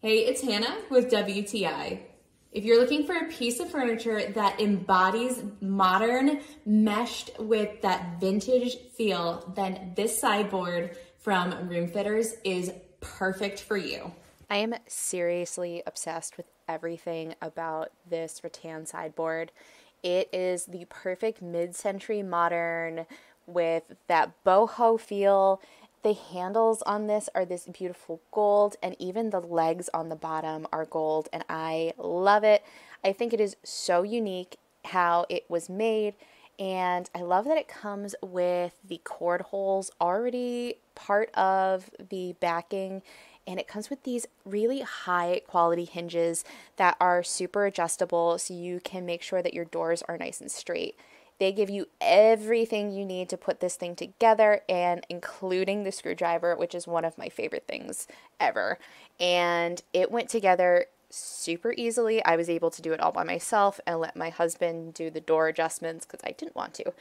Hey, it's Hannah with WTI. If you're looking for a piece of furniture that embodies modern meshed with that vintage feel, then this sideboard from Room Fitters is perfect for you. I am seriously obsessed with everything about this rattan sideboard. It is the perfect mid-century modern with that boho feel. The handles on this are this beautiful gold, and even the legs on the bottom are gold, and I love it. I think it is so unique how it was made, and I love that it comes with the cord holes already part of the backing, and it comes with these really high quality hinges that are super adjustable so you can make sure that your doors are nice and straight. They give you everything you need to put this thing together, and including the screwdriver, which is one of my favorite things ever. And it went together super easily. I was able to do it all by myself and let my husband do the door adjustments because I didn't want to.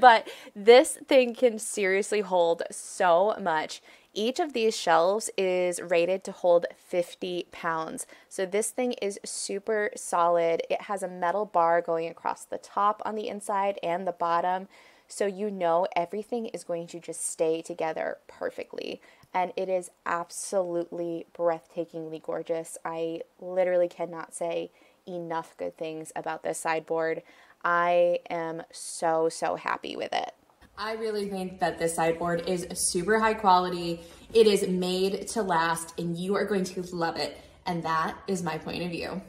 But this thing can seriously hold so much. Each of these shelves is rated to hold 50 pounds. So this thing is super solid. It has a metal bar going across the top on the inside and the bottom. So you know everything is going to just stay together perfectly. And it is absolutely breathtakingly gorgeous. I literally cannot say enough good things about this sideboard. I am so happy with it. I really think that this sideboard is super high quality. It is made to last and you are going to love it. And that is my point of view.